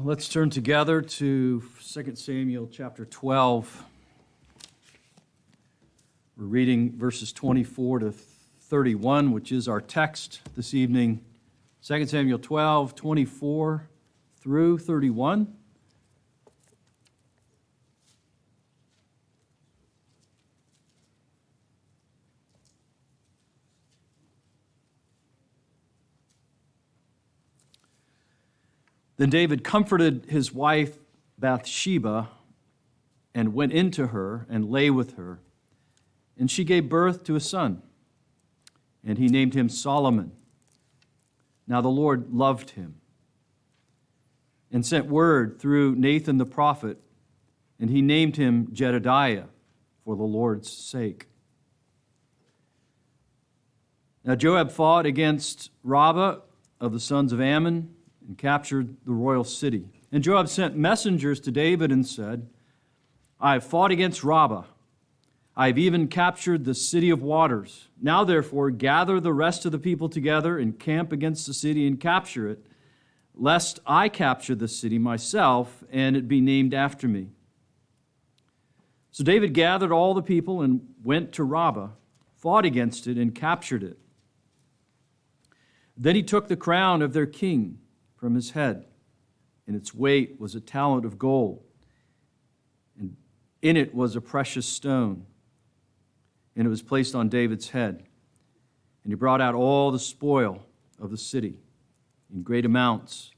Let's turn together to 2 Samuel chapter 12. We're reading verses 24 to 31, which is our text this evening. 2 Samuel 12, 24 through 31. Then David comforted his wife Bathsheba and went into her and lay with her. And she gave birth to a son, and he named him Solomon. Now the Lord loved him and sent word through Nathan the prophet, and he named him Jedediah for the Lord's sake. Now Joab fought against Rabbah of the sons of Ammon, and captured the royal city. And Joab sent messengers to David and said, I have fought against Rabbah. I have even captured the city of waters. Now therefore gather the rest of the people together and camp against the city and capture it, lest I capture the city myself and it be named after me. So David gathered all the people and went to Rabbah, fought against it and captured it. Then he took the crown of their king from his head, and its weight was a talent of gold, and in it was a precious stone, and it was placed on David's head. And he brought out all the spoil of the city in great amounts,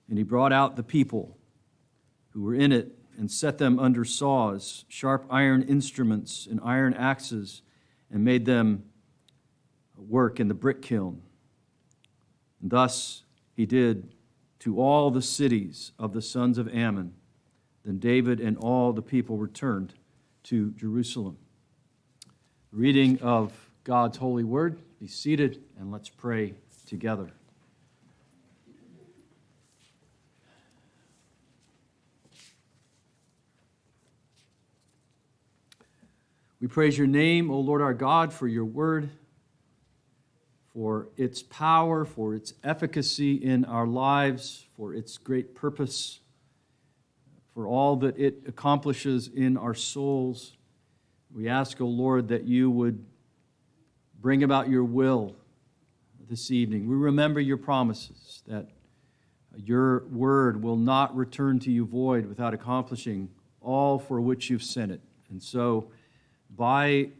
and he brought out the people who were in it and set them under saws, sharp iron instruments and iron axes, and made them work in the brick kiln. And thus he did to all the cities of the sons of Ammon. Then David and all the people returned to Jerusalem. Reading of God's holy word. Be seated and let's pray together. We praise your name, O Lord our God, for your word, for its power, for its efficacy in our lives, for its great purpose, for all that it accomplishes in our souls. We ask, O Lord, that you would bring about your will this evening. We remember your promises, that your word will not return to you void without accomplishing all for which you've sent it. And so, by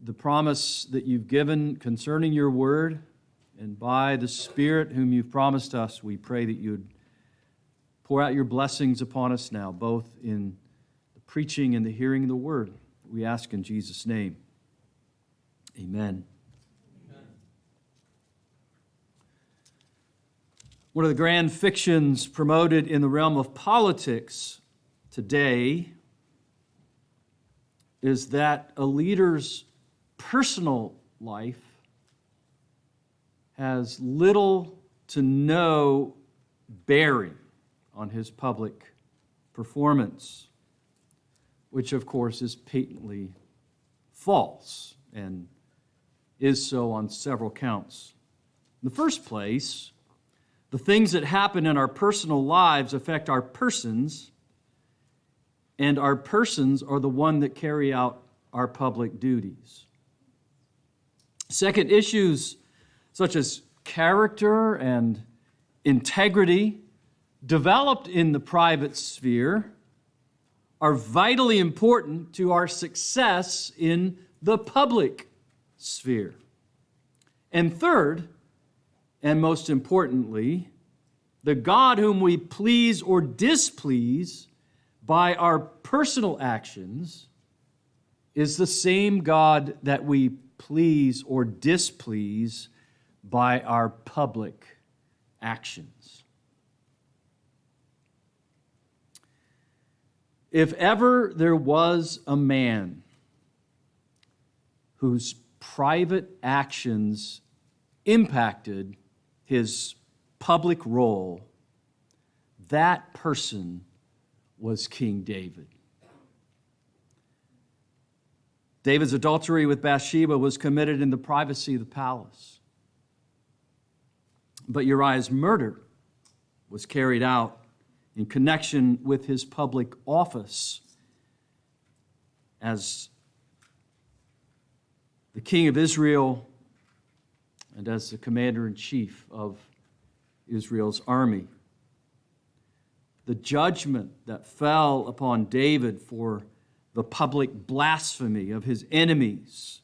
the promise that you've given concerning your word, and by the Spirit whom you've promised us, we pray that you'd pour out your blessings upon us now, both in the preaching and the hearing of the word. We ask in Jesus' name. Amen. Amen. One of the grand fictions promoted in the realm of politics today is that a leader's personal life has little to no bearing on his public performance, which of course is patently false and is so on several counts. In the first place, the things that happen in our personal lives affect our persons, and our persons are the one that carry out our public duties. Second, issues such as character and integrity developed in the private sphere are vitally important to our success in the public sphere. And third, and most importantly, the God whom we please or displease by our personal actions is the same God that we please or displease by our public actions. If ever there was a man whose private actions impacted his public role, that person was King David. David's adultery with Bathsheba was committed in the privacy of the palace. But Uriah's murder was carried out in connection with his public office as the king of Israel and as the commander-in-chief of Israel's army. The judgment that fell upon David for the public blasphemy of his enemies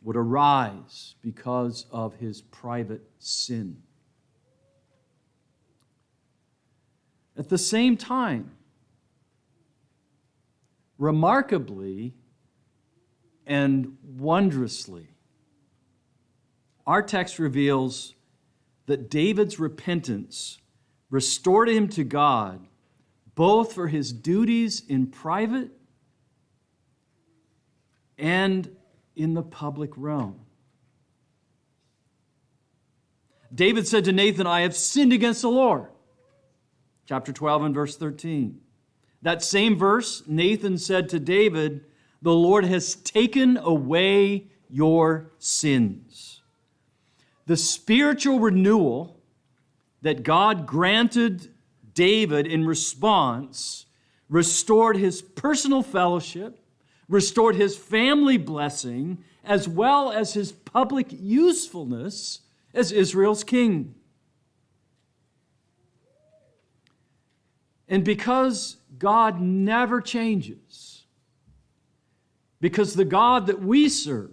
would arise because of his private sin. At the same time, remarkably and wondrously, our text reveals that David's repentance restored him to God, both for his duties in private and in the public realm. David said to Nathan, "I have sinned against the Lord." Chapter 12 and verse 13. That same verse, Nathan said to David, "The Lord has taken away your sins." The spiritual renewal that God granted David in response restored his personal fellowship, restored his family blessing, as well as his public usefulness as Israel's king. And because God never changes, because the God that we serve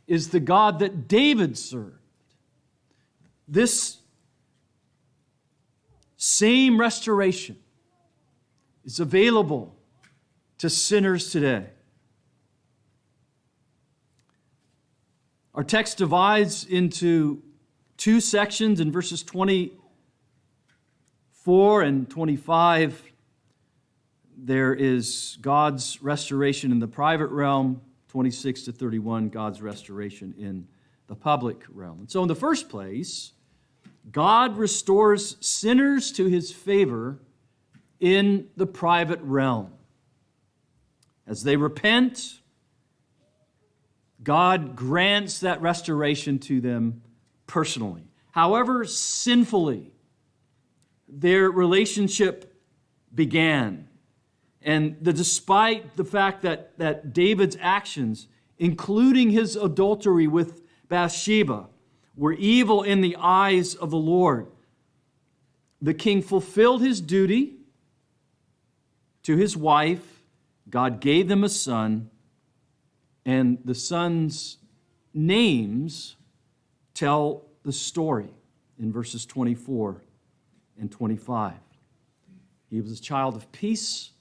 is the God that David served, this same restoration is available to sinners today. Our text divides into two sections in verses 24 and 25. There is God's restoration in the private realm. 26 to 31, God's restoration in the public realm. And so in the first place, God restores sinners to his favor in the private realm. As they repent, God grants that restoration to them personally. However sinfully their relationship began, and despite the fact that David's actions, including his adultery with Bathsheba, were evil in the eyes of the Lord, the king fulfilled his duty to his wife. God gave them a son, and the son's names tell the story in verses 24 and 25. He was a child of peace,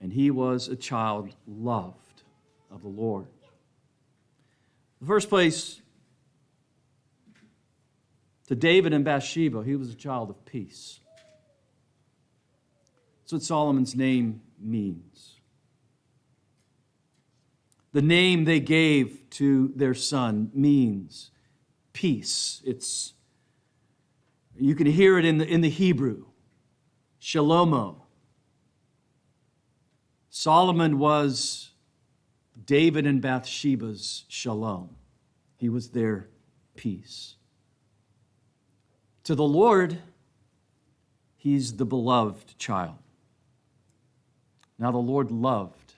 and he was a child loved of the Lord. In the first place, to David and Bathsheba, he was a child of peace. That's what Solomon's name means. The name they gave to their son means peace. You can hear it in the Hebrew, shalomo. Solomon was David and Bathsheba's shalom. He was their peace. To the Lord, he's the beloved child. Now the Lord loved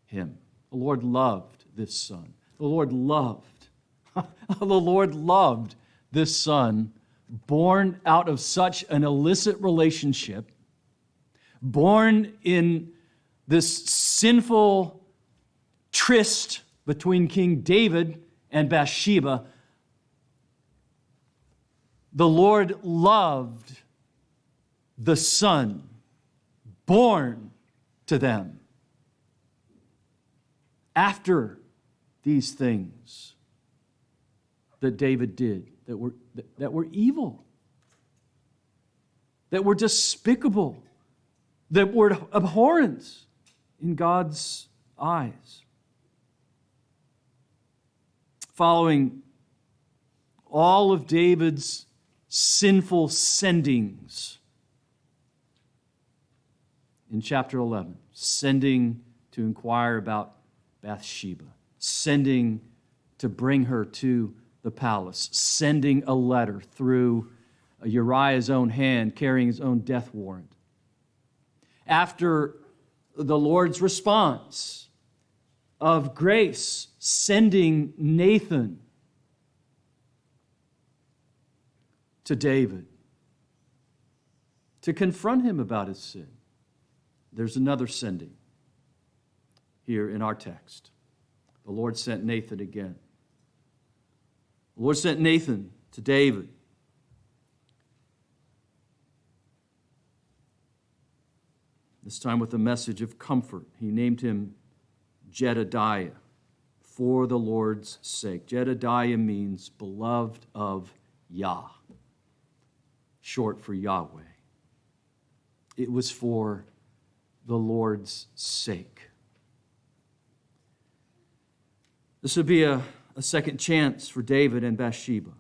him. The Lord loved this son. The Lord loved this son, born out of such an illicit relationship, born in this sinful tryst between King David and Bathsheba. The Lord loved the son born to them after these things that David did that were evil, that were despicable, that were abhorrent in God's eyes. Following all of David's sinful sendings in chapter 11, sending to inquire about Bathsheba, sending to bring her to the palace, sending a letter through Uriah's own hand, carrying his own death warrant. After the Lord's response of grace, sending Nathan to David to confront him about his sin, there's another sending here in our text. The Lord sent Nathan again. The Lord sent Nathan to David. This time with a message of comfort. He named him Jedediah, for the Lord's sake. Jedediah means beloved of Yah, short for Yahweh. It was for the Lord's sake. This would be a second chance for David and Bathsheba.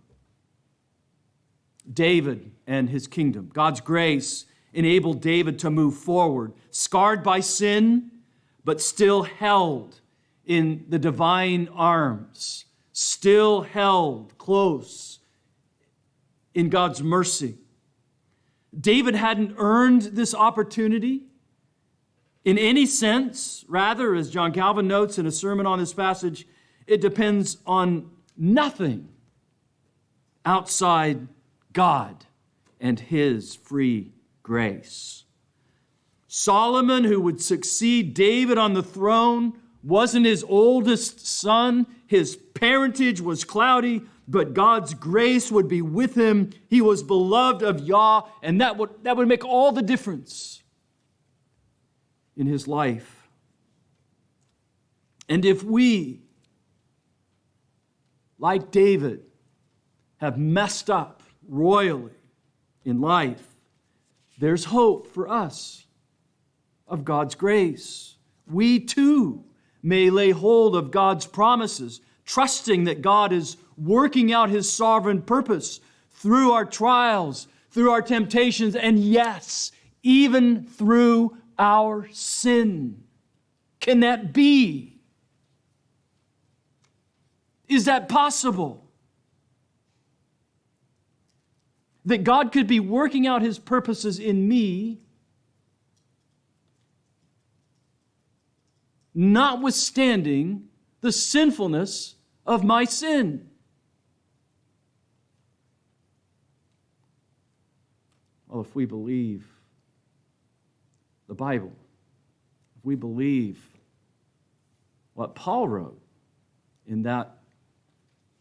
David and his kingdom. God's grace enabled David to move forward, scarred by sin, but still held in the divine arms, still held close in God's mercy. David hadn't earned this opportunity in any sense. Rather, as John Calvin notes in a sermon on this passage, it depends on nothing outside God and His free grace. Solomon, who would succeed David on the throne, wasn't his oldest son. His parentage was cloudy, but God's grace would be with him. He was beloved of Yah, and that would make all the difference in his life. And if we, like David, have messed up royally in life, there's hope for us of God's grace. We too may lay hold of God's promises, trusting that God is working out His sovereign purpose through our trials, through our temptations, and yes, even through our sin. Can that be? Is that possible? That God could be working out His purposes in me, notwithstanding the sinfulness of my sin. Well, if we believe the Bible, if we believe what Paul wrote in that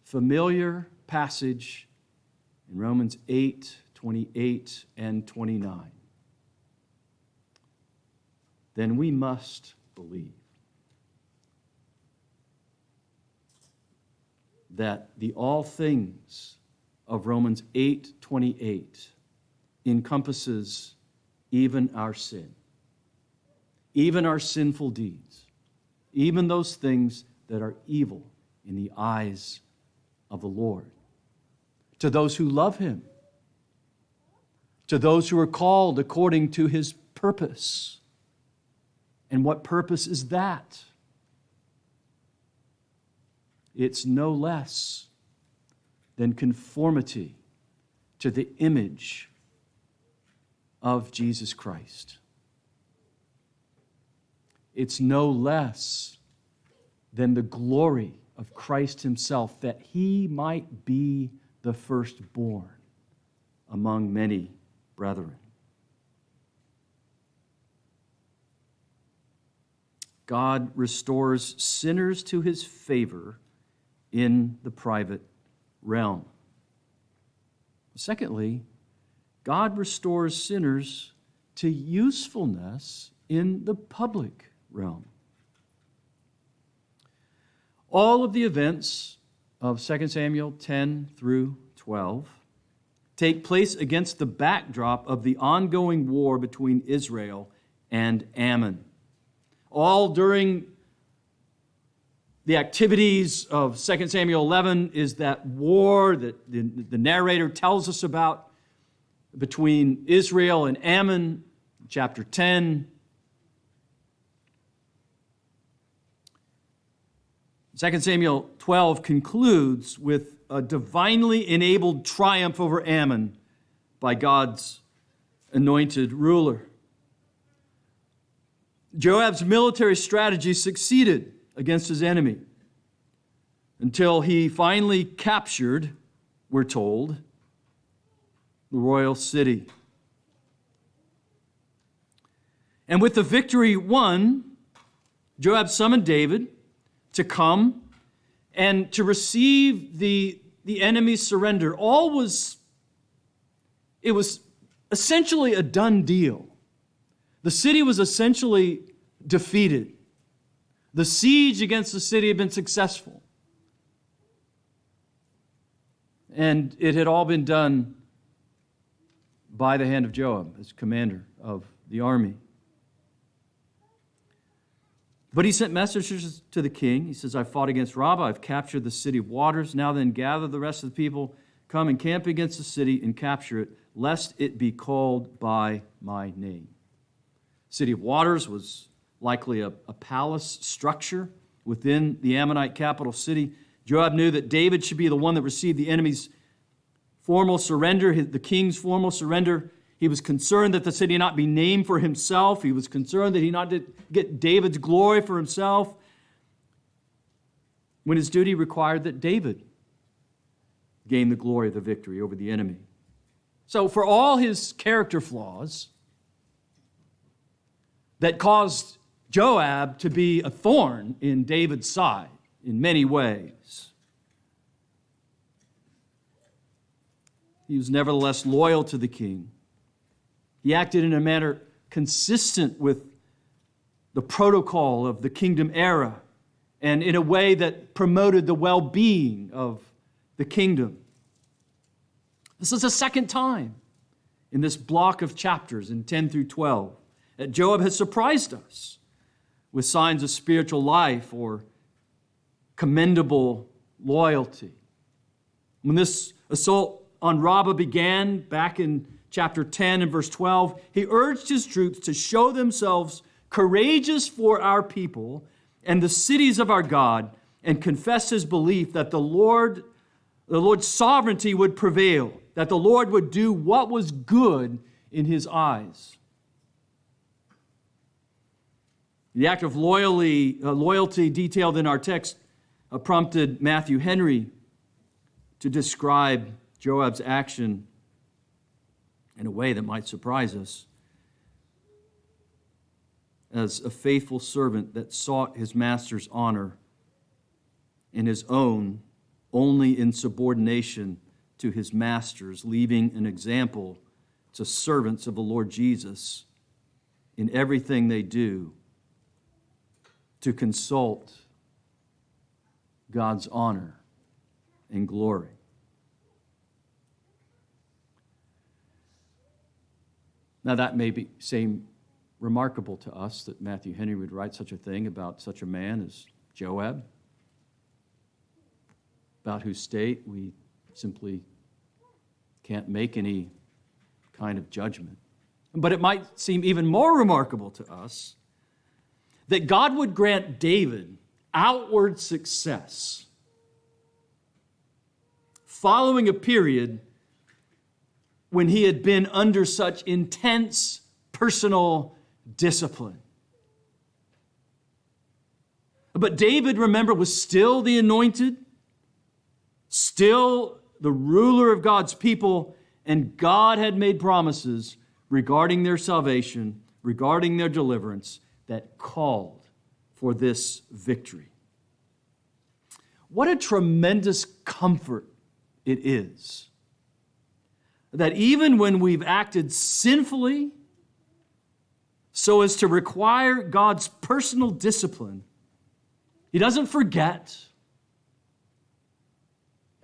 familiar passage in Romans 8:28 and 29, then we must believe that the all things of Romans 8:28 encompasses even our sin, even our sinful deeds, even those things that are evil in the eyes of the Lord. To those who love Him, to those who are called according to His purpose. And what purpose is that? It's no less than conformity to the image of Jesus Christ. It's no less than the glory of Christ Himself, that He might be the firstborn among many brethren. God restores sinners to His favor in the private realm. Secondly, God restores sinners to usefulness in the public realm. All of the events of 2 Samuel 10 through 12 take place against the backdrop of the ongoing war between Israel and Ammon. All during the activities of 2 Samuel 11 is that war that the narrator tells us about between Israel and Ammon, chapter 10. 2 Samuel 12 concludes with a divinely enabled triumph over Ammon by God's anointed ruler. Joab's military strategy succeeded against his enemy until he finally captured, we're told, the royal city. And with the victory won, Joab summoned David to come and to receive the enemy's surrender. It was essentially a done deal. The city was essentially defeated. The siege against the city had been successful. And it had all been done by the hand of Joab as commander of the army. But he sent messengers to the king. He says, I fought against Rabbah. I've captured the city of waters. Now then, gather the rest of the people. Come and camp against the city and capture it, lest it be called by my name. City of waters was likely a palace structure within the Ammonite capital city. Joab knew that David should be the one that received the enemy's formal surrender, the king's formal surrender. He was concerned that the city not be named for himself. He was concerned that he not get David's glory for himself, when his duty required that David gain the glory of the victory over the enemy. So for all his character flaws that caused Joab to be a thorn in David's side in many ways, he was nevertheless loyal to the king. He acted in a manner consistent with the protocol of the kingdom era and in a way that promoted the well-being of the kingdom. This is the second time in this block of chapters in 10 through 12 that Joab has surprised us with signs of spiritual life or commendable loyalty. When this assault on Rabbah began back in chapter 10 and verse 12, he urged his troops to show themselves courageous for our people and the cities of our God, and confess his belief that the Lord's sovereignty would prevail, that the Lord would do what was good in his eyes. The act of loyalty detailed in our text prompted Matthew Henry to describe Joab's action in a way that might surprise us as a faithful servant that sought his master's honor and his own only in subordination to his masters, leaving an example to servants of the Lord Jesus in everything they do to consult God's honor and glory. Now that may seem remarkable to us that Matthew Henry would write such a thing about such a man as Joab, about whose state we simply can't make any kind of judgment. But it might seem even more remarkable to us that God would grant David outward success following a period when he had been under such intense personal discipline. But David, remember, was still the anointed, still the ruler of God's people, and God had made promises regarding their salvation, regarding their deliverance, that called for this victory. What a tremendous comfort it is that even when we've acted sinfully so as to require God's personal discipline, he doesn't forget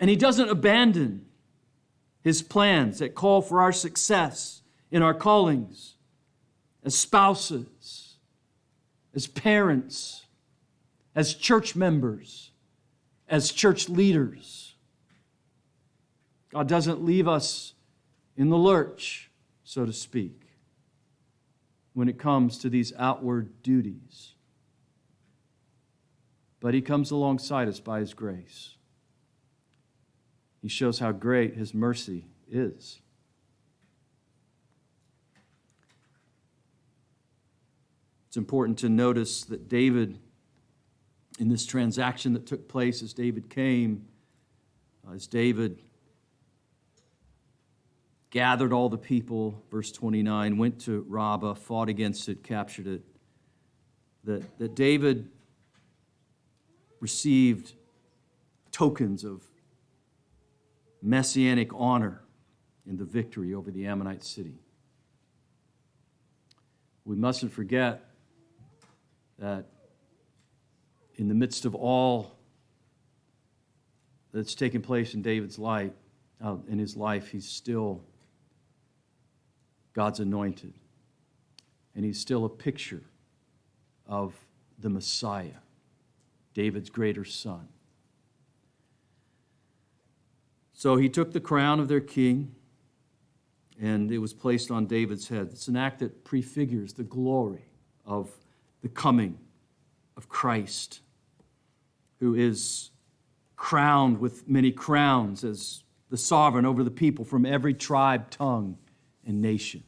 and he doesn't abandon his plans that call for our success in our callings as spouses, as parents, as church members, as church leaders. God doesn't leave us in the lurch, so to speak, when it comes to these outward duties. But he comes alongside us by his grace. He shows how great his mercy is. It's important to notice that David, in this transaction that took place as David came, as David gathered all the people, verse 29, went to Rabbah, fought against it, captured it, that David received tokens of messianic honor in the victory over the Ammonite city. We mustn't forget that in the midst of all that's taken place in David's life, in his life, he's still God's anointed. And he's still a picture of the Messiah, David's greater son. So he took the crown of their king, and it was placed on David's head. It's an act that prefigures the glory of the coming of Christ, who is crowned with many crowns as the sovereign over the people from every tribe, tongue, and nation.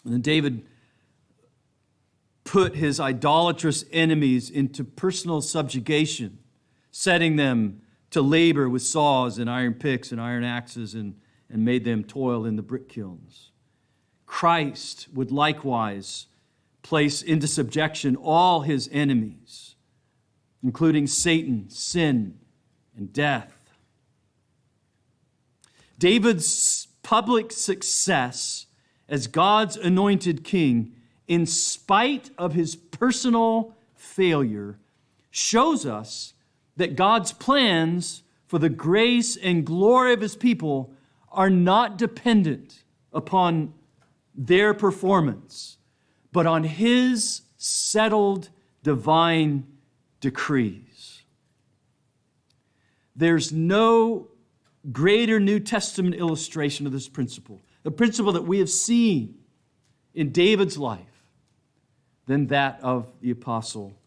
And then David put his idolatrous enemies into personal subjugation, setting them to labor with saws and iron picks and iron axes and made them toil in the brick kilns. Christ would likewise place into subjection all his enemies, including Satan, sin, and death. David's public success as God's anointed king, in spite of his personal failure, shows us that God's plans for the grace and glory of his people are not dependent upon their performance, but on his settled divine decrees. There's no greater New Testament illustration of this principle, the principle that we have seen in David's life, than that of the Apostle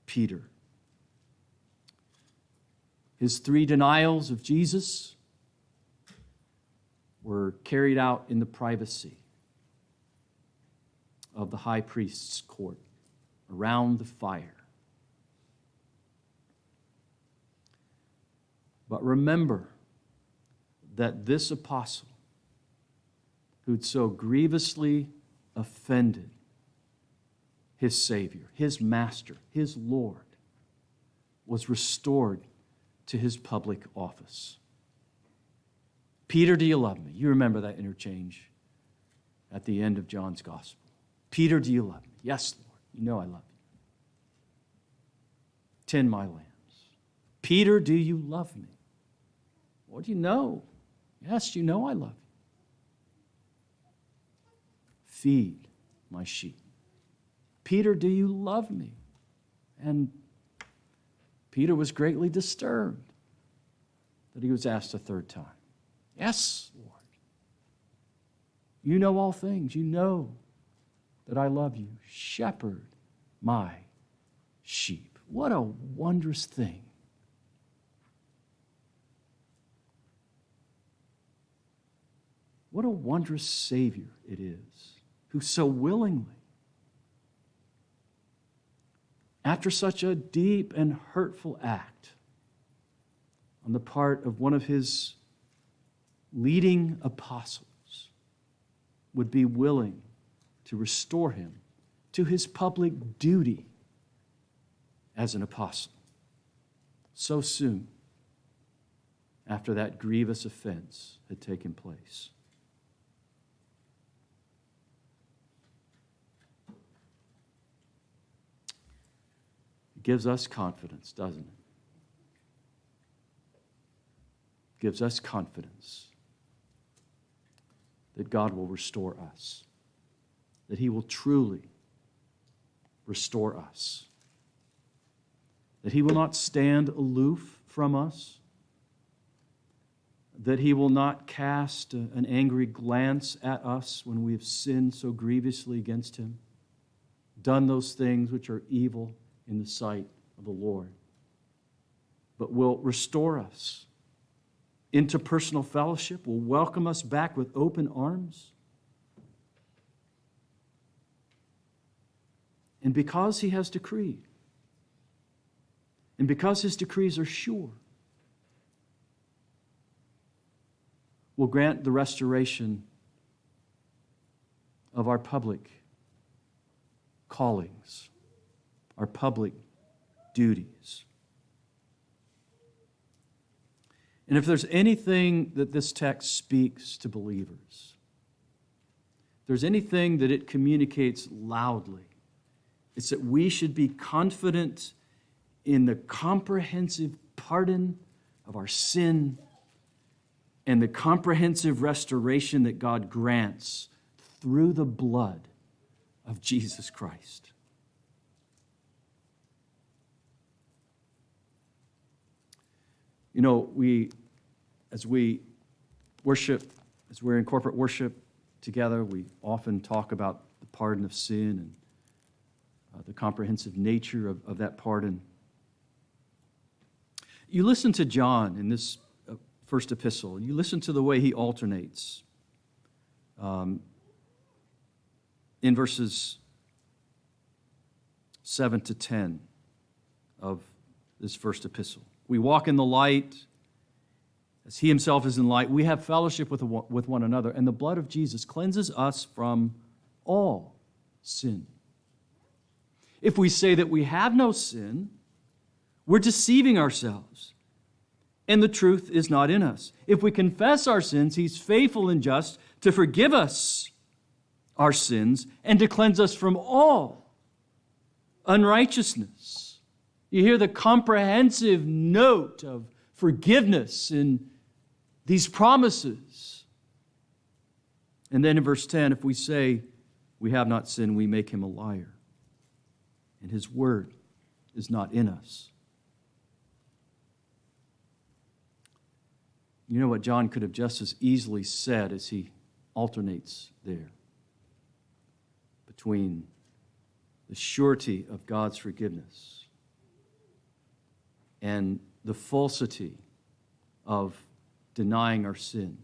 Peter. His 3 denials of Jesus were carried out in the privacy of the high priest's court, around the fire. But remember that this apostle, who'd so grievously offended his Savior, his Master, his Lord, was restored to his public office. Peter, do you love me? You remember that interchange at the end of John's Gospel. Peter, do you love me? Yes, Lord. You know I love you. Tend my lambs. Peter, do you love me? Lord, you know. Yes, you know I love you. Feed my sheep. Peter, do you love me? And Peter was greatly disturbed that he was asked a 3rd time. Yes, Lord. You know all things. You know that I love you. Shepherd my sheep. What a wondrous thing. What a wondrous Savior it is, who so willingly, after such a deep and hurtful act on the part of one of his leading apostles, would be willing to restore him to his public duty as an apostle so soon after that grievous offense had taken place. It gives us confidence, doesn't it? It gives us confidence that God will restore us, that He will truly restore us, that He will not stand aloof from us, that He will not cast an angry glance at us when we have sinned so grievously against Him, done those things which are evil in the sight of the Lord, but will restore us into personal fellowship, will welcome us back with open arms, and because he has decreed, and because his decrees are sure, will grant the restoration of our public callings, our public duties. And if there's anything that this text speaks to believers, if there's anything that it communicates loudly, it's that we should be confident in the comprehensive pardon of our sin and the comprehensive restoration that God grants through the blood of Jesus Christ. You know, as we worship, as we're in corporate worship together, we often talk about the pardon of sin and the comprehensive nature of that pardon. You listen to John in this first epistle, and you listen to the way he alternates in verses 7 to 10 of this first epistle. We walk in the light as he himself is in light. We have fellowship with one another, and the blood of Jesus cleanses us from all sin. If we say that we have no sin, we're deceiving ourselves, and the truth is not in us. If we confess our sins, he's faithful and just to forgive us our sins and to cleanse us from all unrighteousness. You hear the comprehensive note of forgiveness in these promises. And then in verse 10, if we say we have not sinned, we make him a liar, and his word is not in us. You know what John could have just as easily said as he alternates there between the surety of God's forgiveness and the falsity of denying our sin.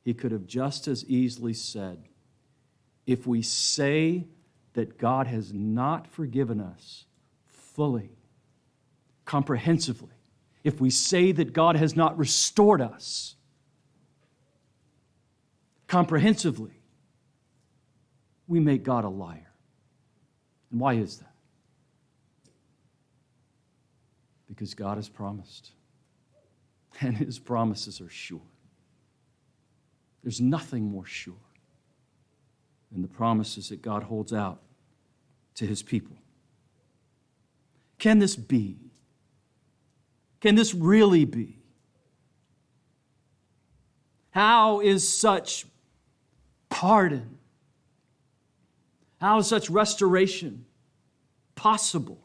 He could have just as easily said, if we say that God has not forgiven us fully, comprehensively, if we say that God has not restored us comprehensively, we make God a liar. And why is that? Because God has promised, and his promises are sure. There's nothing more sure than the promises that God holds out to his people. Can this be? Can this really be? How is such pardon, how is such restoration possible?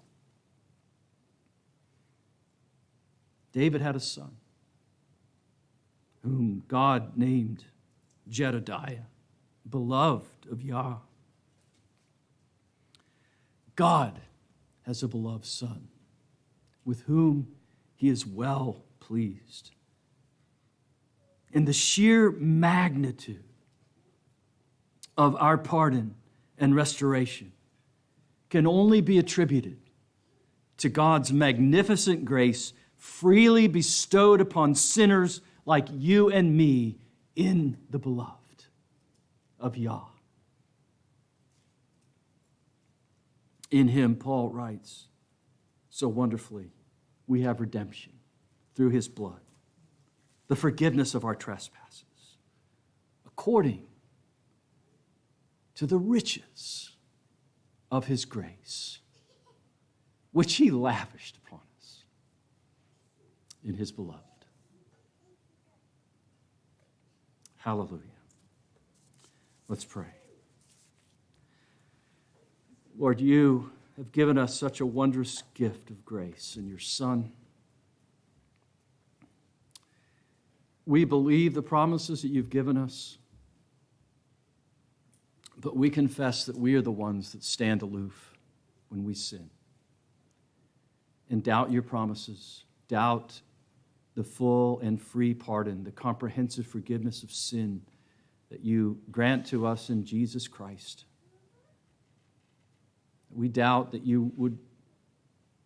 David had a son whom God named Jedediah, beloved of Yah. God has a beloved son with whom he is well pleased. And the sheer magnitude of our pardon and restoration can only be attributed to God's magnificent grace freely bestowed upon sinners like you and me in the beloved of Yah. In him, Paul writes so wonderfully, we have redemption through his blood, the forgiveness of our trespasses, according to the riches of his grace, which he lavished upon us in his beloved. Hallelujah. Let's pray. Lord, you have given us such a wondrous gift of grace in your Son. We believe the promises that you've given us, but we confess that we are the ones that stand aloof when we sin and doubt your promises, doubt the full and free pardon, the comprehensive forgiveness of sin that you grant to us in Jesus Christ. We doubt that you would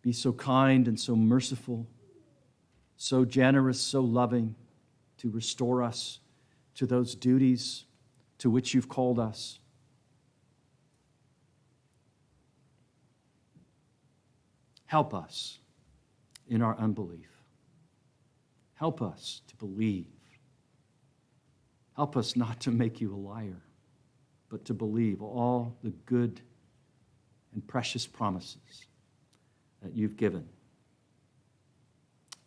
be so kind and so merciful, so generous, so loving to restore us to those duties to which you've called us. Help us in our unbelief. Help us to believe. Help us not to make you a liar, but to believe all the good and precious promises that you've given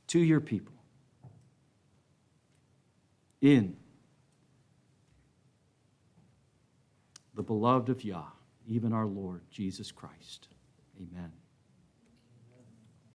to your people in the beloved of Yah, even our Lord Jesus Christ. Amen.